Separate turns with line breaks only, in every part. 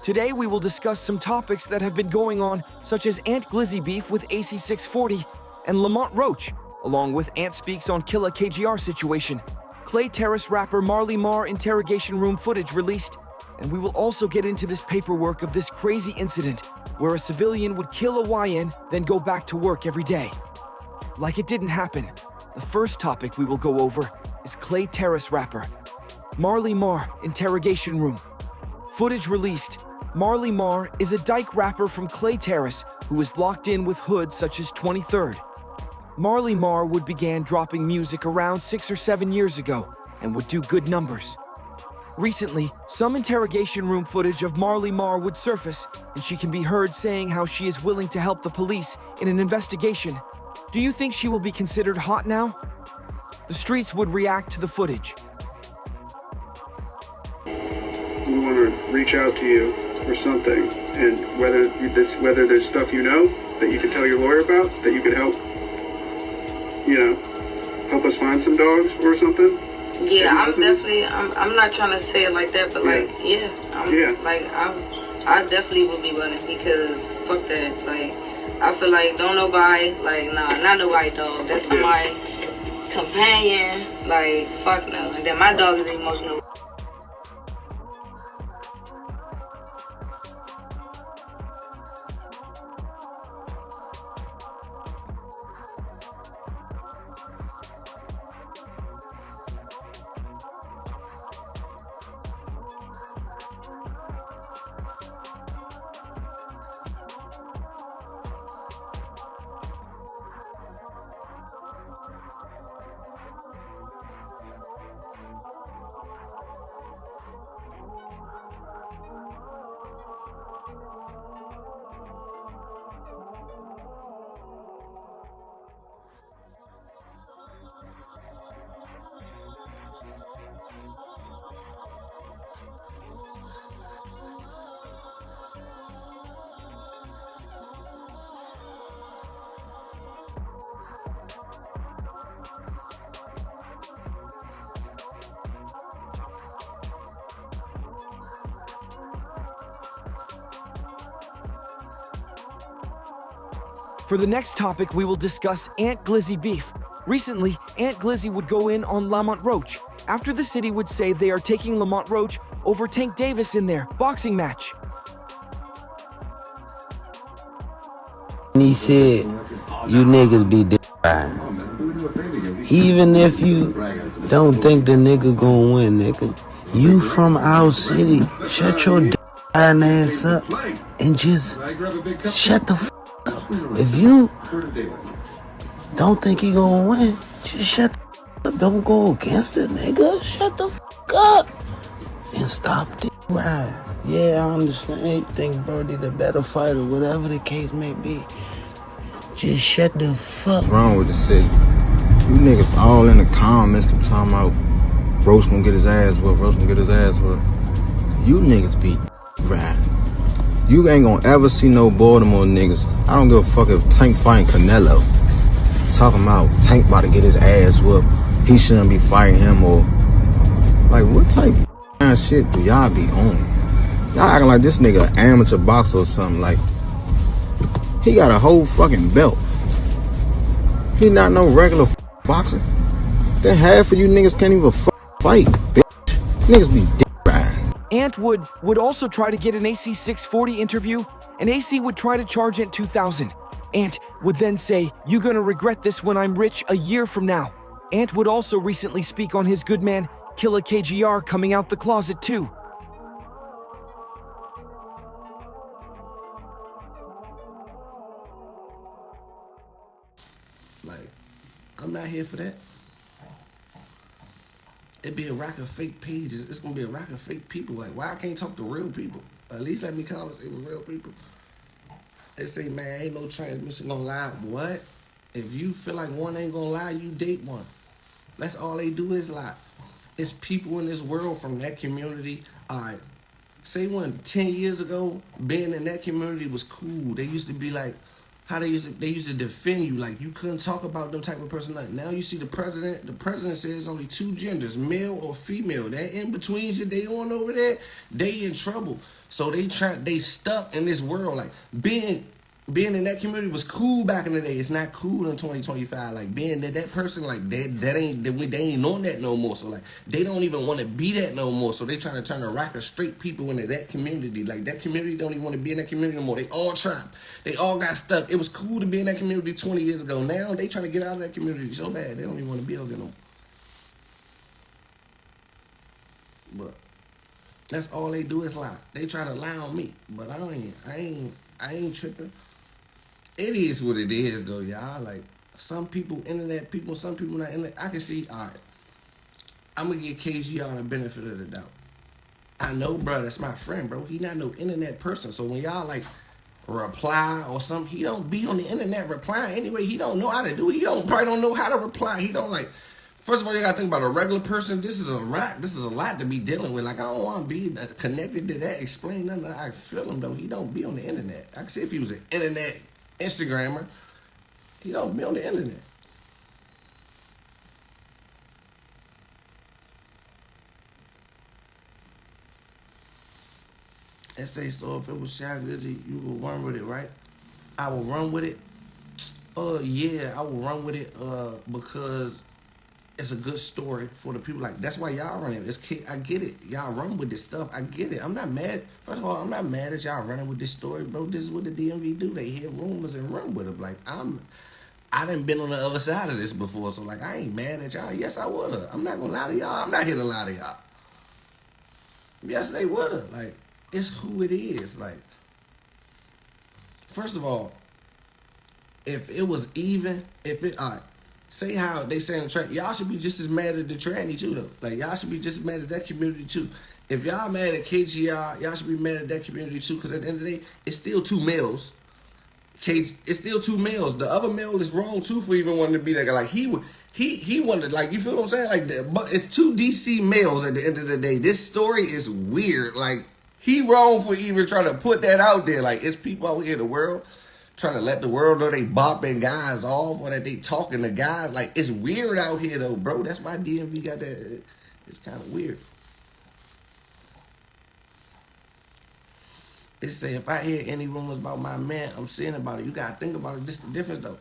Today we will discuss some topics that have been going on, such as Ant Glizzy beef with AC640 and Lamont Roach, along with Ant speaks on Killa KGR situation, Clay Terrace rapper Marley Mah interrogation room footage released, and we will also get into this paperwork of this crazy incident where a civilian would kill a YN, then go back to work every day. Like it didn't happen. The first topic we will go over is Clay Terrace rapper Marley Mah interrogation room. Footage released. Marley Mah is a dyke rapper from Clay Terrace who is locked in with hoods such as 23rd. Marley Mah would began dropping music around 6 or 7 years ago and would do good numbers. Recently, some interrogation room footage of Marley Mah would surface, and she can be heard saying how she is willing to help the police in an investigation. Do you think she will be considered hot now? The streets would react to the footage.
We want to reach out to you or something, and whether there's stuff you know that you could tell your lawyer about, that you could help help us find some dogs or something.
Yeah, I'm not trying to say it like that, but like, I definitely would be willing, because fuck that. Like, I feel like don't nobody, like, nah, not nobody dog. That's somebody companion, like, fuck no. And then my dog is emotional.
For the next topic, we will discuss Ant Glizzy beef. Recently, Ant Glizzy would go in on Lamont Roach after the city would say they are taking Lamont Roach over Tank Davis in their boxing match.
He said, you niggas be riding. Even if you don't think the nigga gonna win, nigga, you from our city, shut your riding ass up and just shut the f up. If you don't think he gonna win, just shut the up. Don't go against it, nigga. Shut the f up and stop the ride. Yeah, I understand you think Birdie the better fighter, whatever the case may be. Just shut the fuck.
What's wrong with the city? You niggas all in the comments keep talking about Roach gonna get his ass whooped, Roach gonna get his ass whooped. You niggas be riding. You ain't gonna ever see no Baltimore niggas. I don't give a fuck if Tank fighting Canelo. Talking about Tank about to get his ass whooped. He shouldn't be fighting him, or like what type of shit do y'all be on? Y'all acting like this nigga an amateur boxer or something. Like, he got a whole fucking belt. He not no regular boxer. Then half of you niggas can't even fight, bitch. Niggas be dick riding.
Ant would also try to get an AC640 interview, and AC would try to charge Ant 2,000. Ant would then say, "You gonna regret this when I'm rich a year from now." Ant would also recently speak on his good man, Killa KGR, coming out the closet too.
Like, I'm not here for that. It'd be a rack of fake pages. It's gonna be a rack of fake people. Like, why I can't talk to real people? At least let me conversate with real people. They say, man, ain't no transmission gonna lie. What? If you feel like one ain't gonna lie, you date one. That's all they do is lie. It's people in this world from that community. All right, say 10 years ago, being in that community was cool. They used to be like, how they used to defend you, like you couldn't talk about them type of person. Like now you see the president says only 2 genders, male or female. That in between shit they on over there, they in trouble. So they stuck in this world. Like being in that community was cool back in the day. It's not cool in 2025. Like being that person, like they ain't on that no more. So like they don't even want to be that no more. So they trying to turn the rock of straight people into that community. Like that community don't even want to be in that community no more. They all trapped. They all got stuck. It was cool to be in that community 20 years ago. Now they trying to get out of that community so bad they don't even want to be over there no more. But that's all they do is lie. They try to lie on me, but I ain't tripping. It is what it is, though, y'all. Like, some people, internet people, some people not internet. I can see, all right, I'm going to give KGR the benefit of the doubt. I know, bro, that's my friend, bro. He not no internet person. So when y'all, like, reply or something, he don't be on the internet replying anyway. He don't know how to do it. Probably don't know how to reply. He don't, like, first of all, you got to think about a regular person. This is a lot to be dealing with. Like, I don't want to be connected to that. Explain nothing. I feel him, though. He don't be on the internet. I can see if he was an internet Instagrammer, he don't be on the internet. And say, so if it was Shy Glizzy, you would run with it, right? I will run with it. Yeah, I will run with it because it's a good story for the people. Like, that's why y'all running. I get it. Y'all run with this stuff. I get it. I'm not mad. First of all, I'm not mad at y'all running with this story, bro. This is what the DMV do. They hear rumors and run with them. Like, I done been on the other side of this before, so, like, I ain't mad at y'all. Yes, I would've. I'm not gonna lie to y'all. I'm not here to lie to y'all. Yes, they would've. Like, it's who it is. Like, first of all, if it was even, all right, say how they say in the track, y'all should be just as mad at the tranny too, though. Like, y'all should be just as mad at that community too. If y'all mad at KGR, y'all should be mad at that community too, because at the end of the day, it's still 2 males. It's still 2 males. The other male is wrong too for even wanting to be that guy. Like, he wanted, like, you feel what I'm saying? Like, but it's 2 DC males at the end of the day. This story is weird. Like, he wrong for even trying to put that out there. Like, it's people out here in the world trying to let the world know they bopping guys off or that they talking to guys. Like, it's weird out here, though, bro. That's why DMV got that. It's kind of weird. It say, if I hear any rumors about my man, I'm saying about it. You got to think about it. This is the difference, though.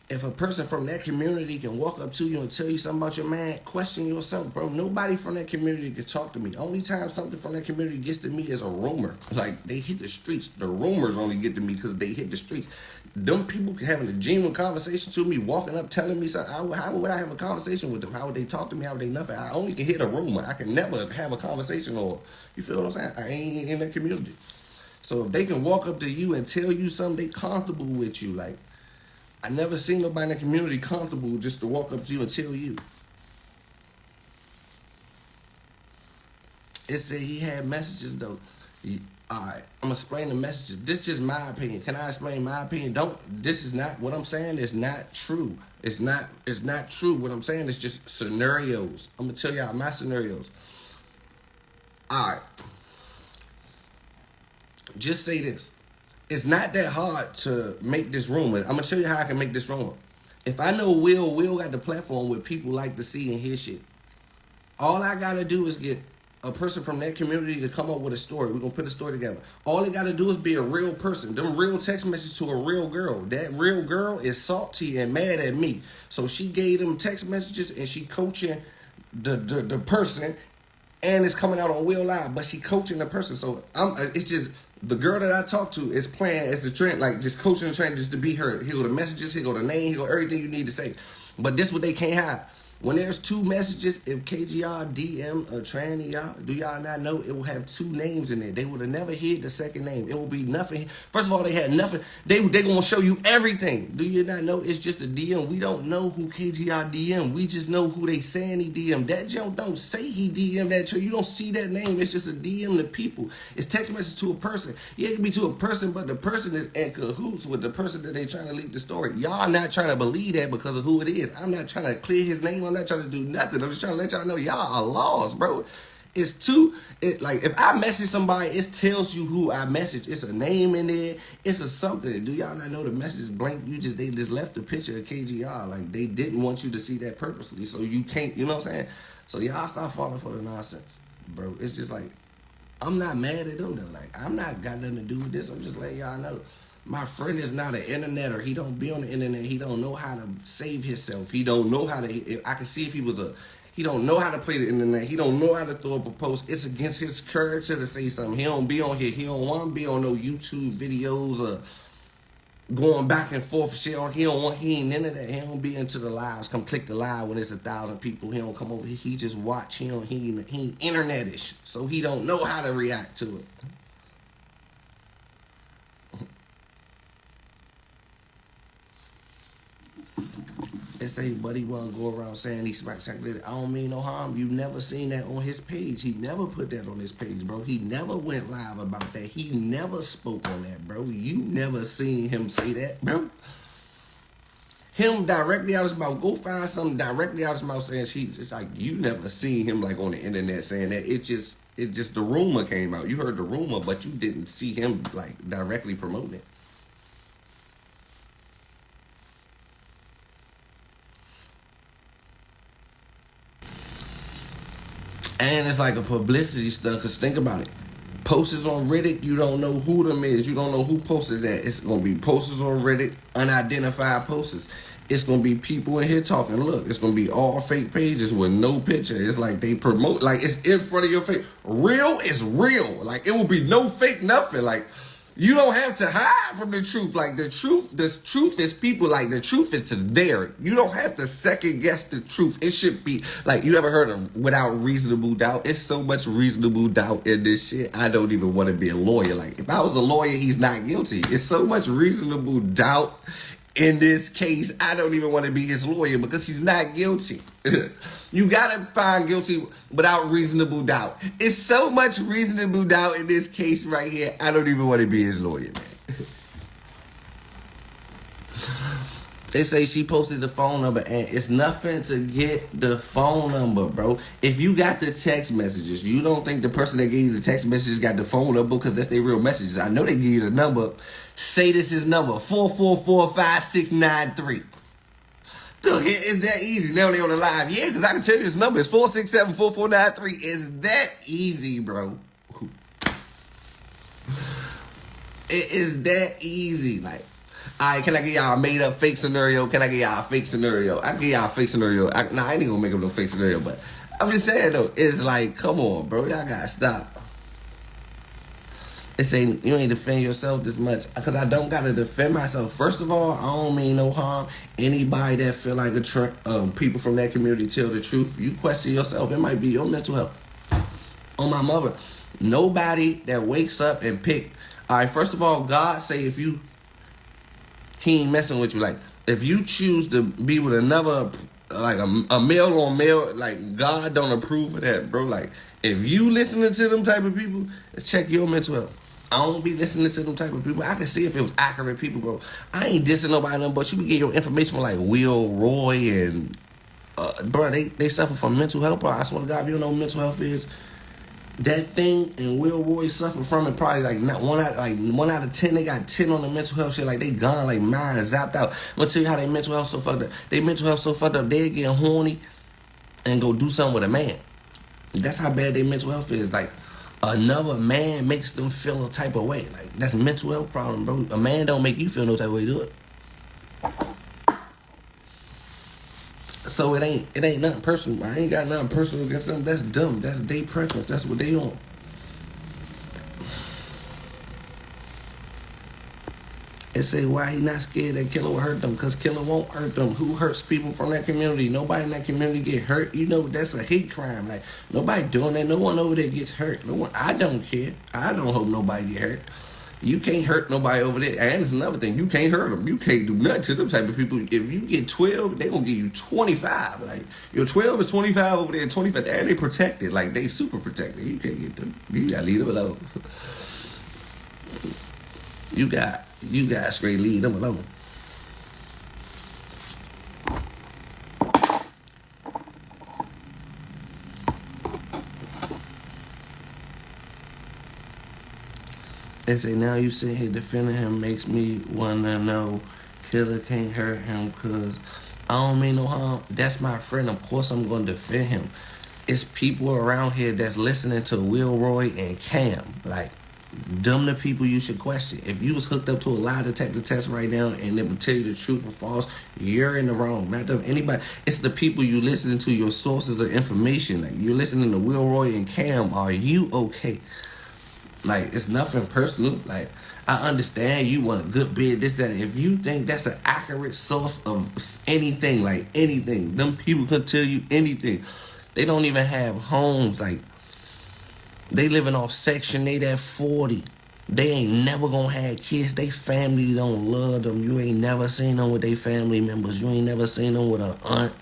If a person from that community can walk up to you and tell you something about your man, question yourself, bro. Nobody from that community can talk to me. Only time something from that community gets to me is a rumor. Like, they hit the streets. The rumors only get to me because they hit the streets. Them people having a genuine conversation to me, walking up, telling me something. How would I have a conversation with them? How would they talk to me? How would they nothing? I only can hit a rumor. I can never have a conversation or, you feel what I'm saying? I ain't in that community. So if they can walk up to you and tell you something, they comfortable with you. Like, I never seen nobody in the community comfortable just to walk up to you and tell you. It said he had messages, though. All right, I'm going to explain the messages. This is just my opinion. Can I explain my opinion? This is not, what I'm saying is not true. It's not true. What I'm saying is just scenarios. I'm going to tell y'all my scenarios. All right. Just say this. It's not that hard to make this rumor. I'm going to show you how I can make this rumor. If I know Will got the platform where people like to see and hear shit. All I got to do is get a person from that community to come up with a story. We're going to put a story together. All they got to do is be a real person. Them real text messages to a real girl. That real girl is salty and mad at me. So she gave them text messages and she coaching the person, and it's coming out on Will Live, but she coaching the person. So it's just... The girl that I talk to is playing as the trend, like just coaching the trend just to be heard. Here go the messages, here go the name, here go everything you need to say. But this is what they can't hide. When there's 2 messages, if KGR DM a tranny, y'all, do y'all not know it will have 2 names in there? They would have never hid the second name. It will be nothing. First of all, they had nothing. They going to show you everything. Do you not know it's just a DM? We don't know who KGR DM. We just know who they saying he DM. That junk don't say he DM that. You don't see that name. It's just a DM to people. It's text message to a person. Yeah, it can be to a person, but the person is in cahoots with the person that they trying to leak the story. Y'all not trying to believe that because of who it is. I'm not trying to clear his name. I'm not trying to do nothing. I'm just trying to let y'all know y'all are lost, bro. It's like if I message somebody, it tells you who I message. It's a name in there. It's a something. Do y'all not know the message is blank? They just left a picture of KGR. Like they didn't want you to see that purposely, so you can't. You know what I'm saying? So y'all stop falling for the nonsense, bro. It's just like I'm not mad at them though. Like I'm not got nothing to do with this. I'm just letting y'all know. My friend is not an interneter. He don't be on the internet. He don't know how to save himself. He don't know how to. I can see if he was a. He don't know how to play the internet. He don't know how to throw up a post. It's against his character to say something. He don't be on here. He don't want to be on no YouTube videos or going back and forth shit. He ain't into that. He don't be into the lives. Come click the live when it's 1,000 people. He don't come over here. He just watch. He ain't internetish. So he don't know how to react to it. They say, buddy, wanna go around saying he's spectacular. I don't mean no harm. You never seen that on his page. He never put that on his page, bro. He never went live about that. He never spoke on that, bro. You never seen him say that, bro. Him directly out his mouth. Go find something directly out his mouth saying it's like you never seen him like on the internet saying that. It just the rumor came out. You heard the rumor, but you didn't see him like directly promoting it. And it's like a publicity stuff, because think about it. Posters on Reddit, you don't know who them is. You don't know who posted that. It's going to be posters on Reddit, unidentified posters. It's going to be people in here talking. Look, it's going to be all fake pages with no picture. It's like they promote, like it's in front of your face. Real is real. Like it will be no fake nothing. Like you don't have to hide from the truth. Like the truth is people, like the truth is there. You don't have to second guess the truth. It should be like, you ever heard of without reasonable doubt? It's so much reasonable doubt in this shit. I don't even want to be a lawyer. Like if I was a lawyer, he's not guilty. It's so much reasonable doubt in this case. I don't even want to be his lawyer because he's not guilty. You gotta find guilty without reasonable doubt. It's so much reasonable doubt in this case right here. I don't even want to be his lawyer, man. They say she posted the phone number, and it's nothing to get the phone number, bro. If you got the text messages, you don't think the person that gave you the text messages got the phone number because that's their real messages. I know they give you the number. Say this is number 4445693. Look, it's that easy. Now they on the live. Yeah, because I can tell you this number is 4674493. It's that easy, bro. It is that easy. Like, all right, can I give y'all a made up fake scenario? Can I give y'all a fake scenario? I can give y'all a fake scenario. I ain't gonna make up no fake scenario, but I'm just saying though, it's like, come on, bro. Y'all gotta stop. It say you ain't defend yourself this much, because I don't gotta defend myself. First of all, I don't mean no harm. Anybody that feel like people from that community tell the truth, you question yourself. It might be your mental health. On my mother, nobody that wakes up and pick. All right, first of all, God say if you, he ain't messing with you. Like if you choose to be with another, like a male on male, like God don't approve of that, bro. Like if you listening to them type of people, let's check your mental health. I don't be listening to them type of people. I can see if it was accurate people, bro. I ain't dissing nobody, but you can get your information from like Will, Roy, and bro, they suffer from mental health. Bro. I swear to God, if you don't know what mental health is, that thing and Will Roy suffer from it. Probably like not one out of 10. They got 10 on the mental health shit. Like they gone, like mind zapped out. I'm gonna tell you how they mental health so fucked up. They mental health so fucked up. They get horny and go do something with a man. That's how bad their mental health is. Like another man makes them feel a type of way. Like that's a mental health problem, bro. A man don't make you feel no type of way, do it. So it ain't nothing personal. I ain't got nothing personal against them. That's dumb. That's their preference. That's what they on. And say why he not scared that Killa will hurt them, because Killa won't hurt them. Who hurts people from that community? Nobody in that community get hurt. You know that's a hate crime. Like nobody doing that. No one over there gets hurt. No one. I don't care. I don't hope nobody get hurt. You can't hurt nobody over there. And it's another thing. You can't hurt them. You can't do nothing to them type of people. If you get 12, they gonna give you 25. Like your 12 is 25 over there, 25. And they protected. Like they super protected. You can't get them. You gotta leave them alone. You got straight leave them alone. They say now you sit here defending him makes me wanna know Killa can't hurt him cause I don't mean no harm. That's my friend. Of course I'm gonna defend him. It's people around here that's listening to Will Roy and Cam. Like, them the people you should question. If you was hooked up to a lie detector test right now and they would tell you the truth or false, you're in the wrong. Not them, anybody. It's the people you listening to, your sources of information. Like, you're listening to Will Roy and Cam. Are you okay? Like, it's nothing personal. Like, I understand you want a good bid, this, that. If you think that's an accurate source of anything, like anything, them people can tell you anything. They don't even have homes. Like, they living off Section 8 at 40. They ain't never gonna have kids. They family don't love them. You ain't never seen them with their family members. You ain't never seen them with an aunt.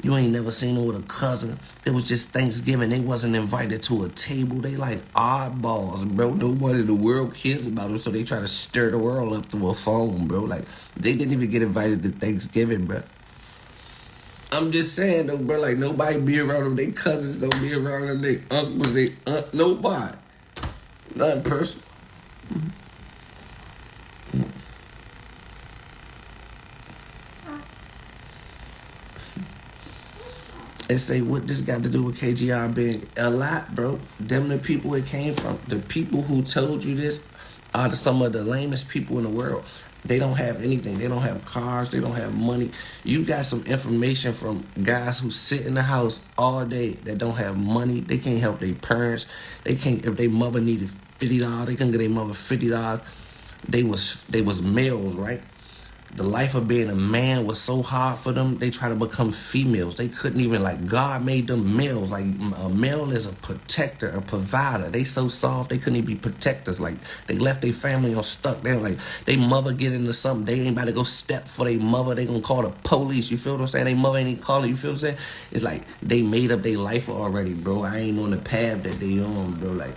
You ain't never seen them with a cousin. It was just Thanksgiving. They wasn't invited to a table. They like oddballs, bro. Nobody in the world cares about them, so they try to stir the world up through a phone, bro. Like, they didn't even get invited to Thanksgiving, bro. I'm just saying, though, bro, like, nobody be around them. They cousins don't be around them. They uncles, they aunt, nobody. Nothing personal. And say, what this got to do with KGR being a lot, bro? Them the people it came from. The people who told you this are some of the lamest people in the world. They don't have anything. They don't have cars. They don't have money. You got some information from guys who sit in the house all day that don't have money. They can't help their parents. They can't, if their mother needed $50, they couldn't get their mother $50. They was males, right? The life of being a man was so hard for them, they try to become females. They couldn't even, like, God made them males. Like, a male is a protector, a provider. They so soft, they couldn't even be protectors. Like, they left their family on stuck. They like, they mother get into something, they ain't about to go step for their mother. They gonna call the police, you feel what I'm saying? They mother ain't calling, you feel what I'm saying? It's like, they made up their life already, bro. I ain't on the path that they on, bro. Like,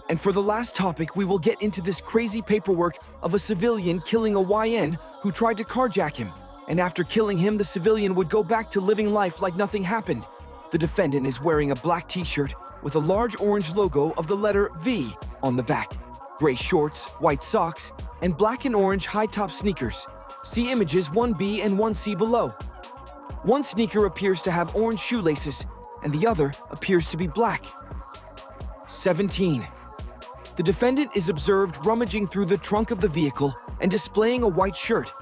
And for the last topic, we will get into this crazy paperwork of a civilian killing a YN who tried to carjack him. And after killing him, the civilian would go back to living life like nothing happened. The defendant is wearing a black t-shirt with a large orange logo of the letter V on the back, gray shorts, white socks, and black and orange high-top sneakers. See images 1B and 1C below. One sneaker appears to have orange shoelaces, and the other appears to be black. 17. The defendant is observed rummaging through the trunk of the vehicle and displaying a white shirt.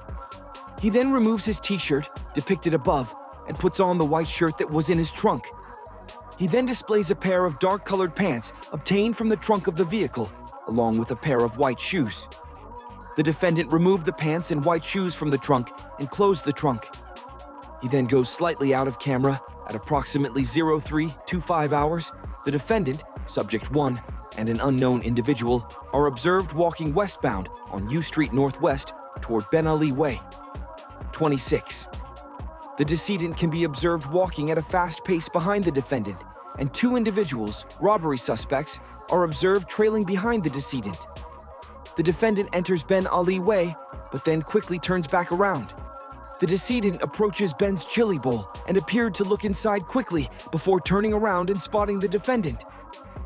He then removes his t-shirt, depicted above, and puts on the white shirt that was in his trunk. He then displays a pair of dark-colored pants obtained from the trunk of the vehicle, along with a pair of white shoes. The defendant removed the pants and white shoes from the trunk and closed the trunk. He then goes slightly out of camera at approximately 0325 hours. The defendant, subject 1, and an unknown individual are observed walking westbound on U Street Northwest toward Ben Ali Way. 26. The decedent can be observed walking at a fast pace behind the defendant, and two individuals, robbery suspects, are observed trailing behind the decedent. The defendant enters Ben Ali Way, but then quickly turns back around. The decedent approaches Ben's chili bowl and appeared to look inside quickly before turning around and spotting the defendant.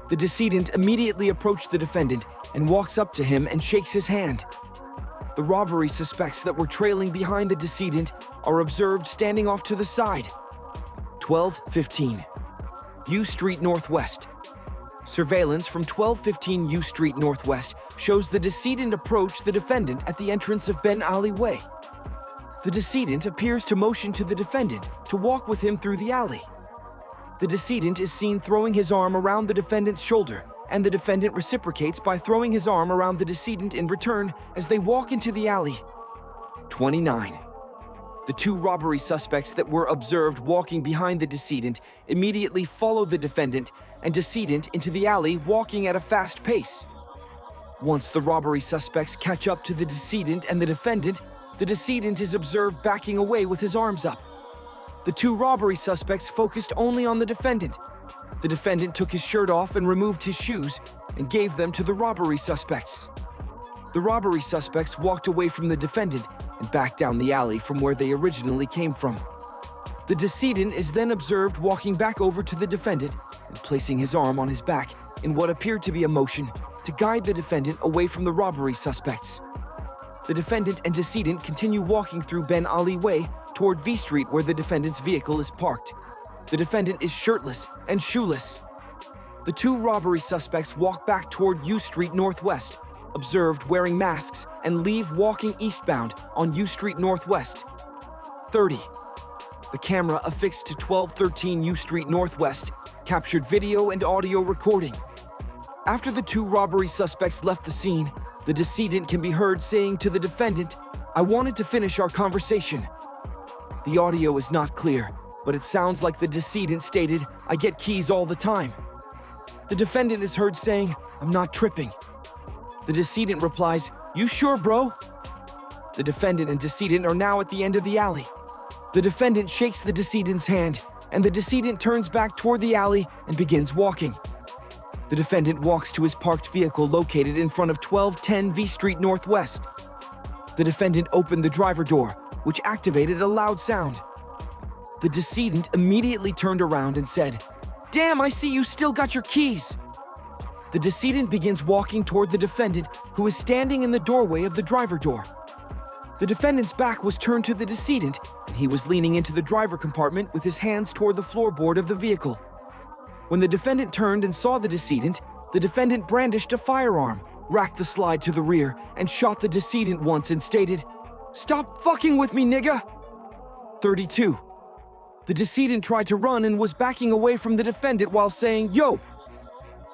The decedent immediately approached the defendant and walks up to him and shakes his hand. The robbery suspects that were trailing behind the decedent are observed standing off to the side. 12:15. U Street Northwest. Surveillance from 12:15 U Street Northwest shows the decedent approach the defendant at the entrance of Ben Ali Way. The decedent appears to motion to the defendant to walk with him through the alley. The decedent is seen throwing his arm around the defendant's shoulder, and the defendant reciprocates by throwing his arm around the decedent in return as they walk into the alley. 29. The two robbery suspects that were observed walking behind the decedent immediately follow the defendant and decedent into the alley, walking at a fast pace. Once the robbery suspects catch up to the decedent and the decedent is observed backing away with his arms up. The two robbery suspects focused only on the defendant. The defendant took his shirt off and removed his shoes and gave them to the robbery suspects. The robbery suspects walked away from the defendant and back down the alley from where they originally came from. The decedent is then observed walking back over to the defendant and placing his arm on his back in what appeared to be a motion to to guide the defendant away from the robbery suspects. The defendant and decedent continue walking through Ben Ali Way toward V Street where the defendant's vehicle is parked. The defendant is shirtless and shoeless. The two robbery suspects walk back toward U Street Northwest, observed wearing masks, and leave walking eastbound on U Street Northwest. 30. The camera affixed to 1213 U Street Northwest captured video and audio recording. After the two robbery suspects left the scene, the decedent can be heard saying to the defendant, "I wanted to finish our conversation." The audio is not clear, but it sounds like the decedent stated, "I get keys all the time." The defendant is heard saying, "I'm not tripping." The decedent replies, "You sure, bro?" The defendant and decedent are now at the end of the alley. The defendant shakes the decedent's hand, and the decedent turns back toward the alley and begins walking. The defendant walks to his parked vehicle located in front of 1210 V Street Northwest. The defendant opened the driver door, which activated a loud sound. The decedent immediately turned around and said, "Damn, I see you still got your keys." The decedent begins walking toward the defendant, who is standing in the doorway of the driver door. The defendant's back was turned to the decedent, and he was leaning into the driver compartment with his hands toward the floorboard of the vehicle. When the defendant turned and saw the defendant brandished a firearm, racked the slide to the rear, and shot the decedent once and stated, "Stop fucking with me, nigga!" 32. The decedent tried to run and was backing away from the defendant while saying, "Yo!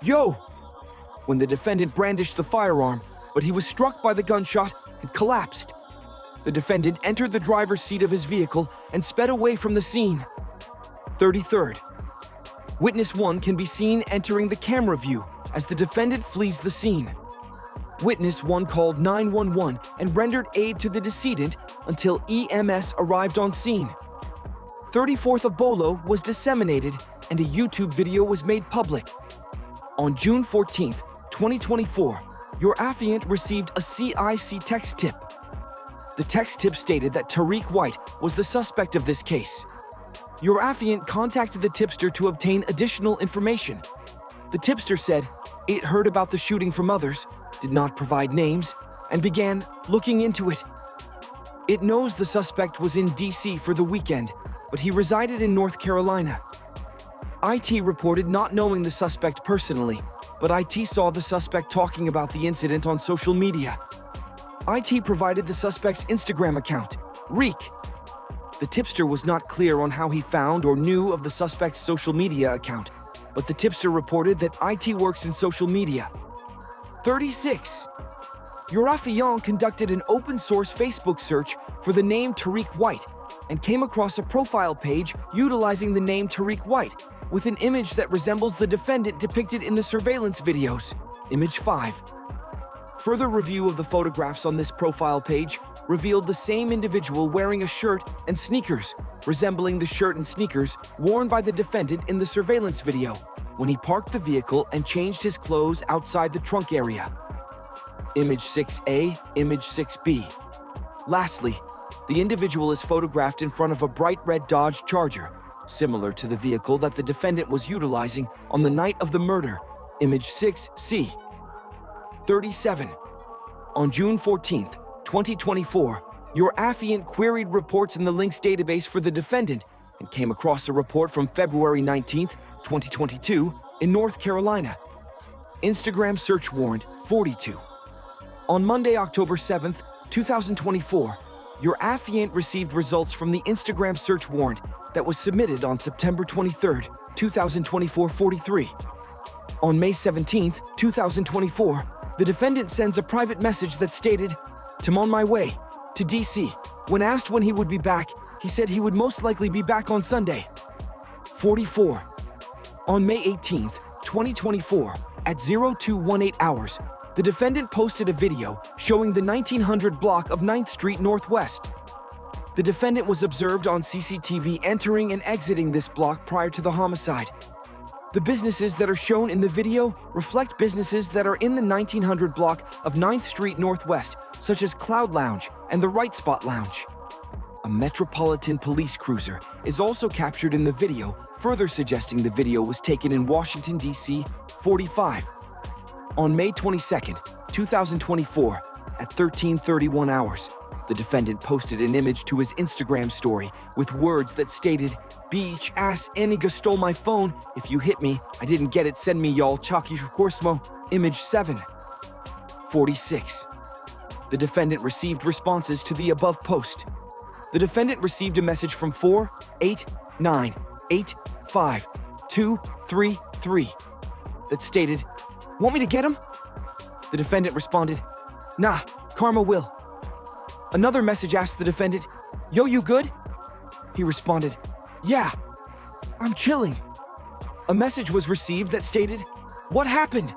Yo!" when the defendant brandished the firearm, but he was struck by the gunshot and collapsed. The defendant entered the driver's seat of his vehicle and sped away from the scene. 33rd. Witness 1 can be seen entering the camera view as the defendant flees the scene. Witness 1 called 911 and rendered aid to the decedent until EMS arrived on scene. 34th Ebola was disseminated and a YouTube video was made public. On June 14th, 2024, your affiant received a CIC text tip. The text tip stated that Tariq White was the suspect of this case. Your affiant contacted the tipster to obtain additional information. The tipster said it heard about the shooting from others, did not provide names, and began looking into it. It knows the suspect was in DC for the weekend, but he resided in North Carolina. IT reported not knowing the suspect personally, but IT saw the suspect talking about the incident on social media. IT provided the suspect's Instagram account, Reek. The tipster was not clear on how he found or knew of the suspect's social media account, but the tipster reported that IT works in social media. 36. Your affiant conducted an open-source Facebook search for the name Tariq White and came across a profile page utilizing the name Tariq White with an image that resembles the defendant depicted in the surveillance videos, Image 5. Further review of the photographs on this profile page revealed the same individual wearing a shirt and sneakers, resembling the shirt and sneakers worn by the defendant in the surveillance video when he parked the vehicle and changed his clothes outside the trunk area. Image 6A, Image 6B. Lastly, the individual is photographed in front of a bright red Dodge Charger, similar to the vehicle that the defendant was utilizing on the night of the murder, Image 6C. 37. On June 14th, 2024, your affiant queried reports in the links database for the defendant and came across a report from February 19th, 2022 in North Carolina. Instagram search warrant 42. On Monday, October 7th, 2024, your affiant received results from the Instagram search warrant that was submitted on September 23rd, 2024 43. On May 17th, 2024, the defendant sends a private message that stated, "I'm on my way to DC. When asked when he would be back, he said he would most likely be back on Sunday." 44. On May 18th, 2024, at 0218 hours, the defendant posted a video showing the 1900 block of 9th Street Northwest. The defendant was observed on CCTV entering and exiting this block prior to the homicide. The businesses that are shown in the video reflect businesses that are in the 1900 block of 9th Street Northwest, such as Cloud Lounge and the Right Spot Lounge. A Metropolitan Police cruiser is also captured in the video, further suggesting the video was taken in Washington, D.C. 45. On May 22nd, 2024, at 13:31 hours, the defendant posted an image to his Instagram story with words that stated, "Beach ass eniga stole my phone. If you hit me, I didn't get it. Send me y'all chalky corsmo." Image 7:46. The defendant received responses to the above post. The defendant received a message from 489852233 that stated, "Want me to get him?" The defendant responded, "Nah, karma will." Another message asked the defendant, "Yo, you good?" He responded, "Yeah, I'm chilling." A message was received that stated, "What happened?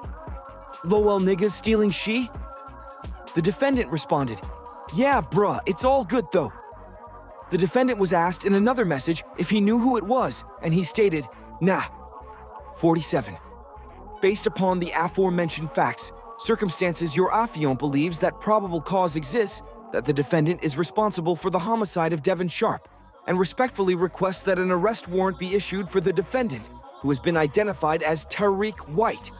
Lowell niggas stealing she?" The defendant responded, "Yeah, bruh, it's all good though." The defendant was asked in another message if he knew who it was, and he stated, "Nah." 47. Based upon the aforementioned facts, circumstances, your affiant believes that probable cause exists that the defendant is responsible for the homicide of Devin Sharp, and respectfully requests that an arrest warrant be issued for the defendant, who has been identified as Tariq White.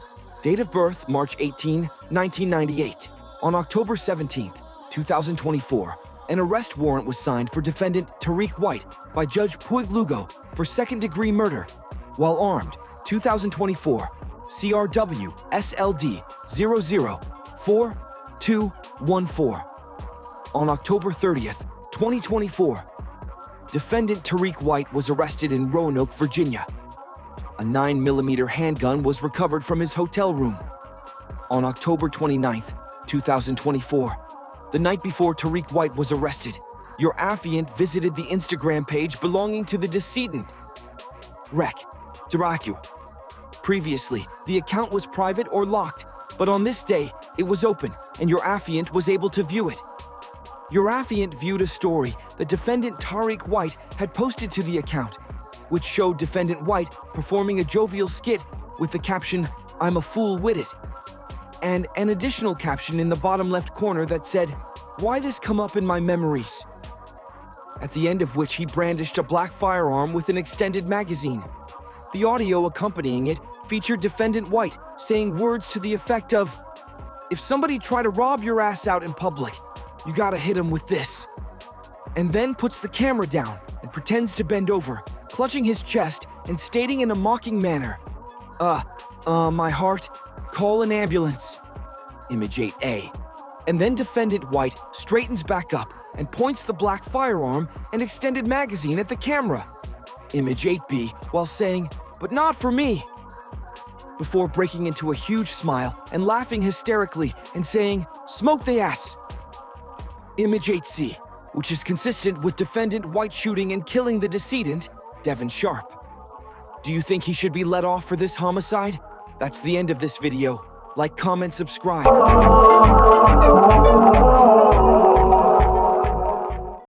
Date of birth, March 18, 1998. On October 17, 2024, an arrest warrant was signed for defendant Tariq White by Judge Puig Lugo for second-degree murder while armed, 2024, CRW SLD 004214. On October 30th, 2024, defendant Tariq White was arrested in Roanoke, Virginia. A 9mm handgun was recovered from his hotel room. On October 29th, 2024, the night before Tariq White was arrested, your affiant visited the Instagram page belonging to the decedent, Rec. Diracu. Previously, the account was private or locked, but on this day, it was open and your affiant was able to view it. Your affiant viewed a story that defendant Tariq White had posted to the account, which showed defendant White performing a jovial skit with the caption, "I'm a fool with it," and an additional caption in the bottom left corner that said, "Why this come up in my memories?" At the end of which he brandished a black firearm with an extended magazine. The audio accompanying it featured defendant White saying words to the effect of, "If somebody try to rob your ass out in public, you gotta hit him with this," and then puts the camera down and pretends to bend over, clutching his chest and stating in a mocking manner, my heart, call an ambulance." Image 8A. And then defendant White straightens back up and points the black firearm and extended magazine at the camera. Image 8B, while saying, "But not for me," before breaking into a huge smile and laughing hysterically and saying, "Smoke the ass." Image 8C, which is consistent with defendant White shooting and killing the decedent, Devin Sharp. Do you think he should be let off for this homicide? That's the end of this video. Like, comment, subscribe.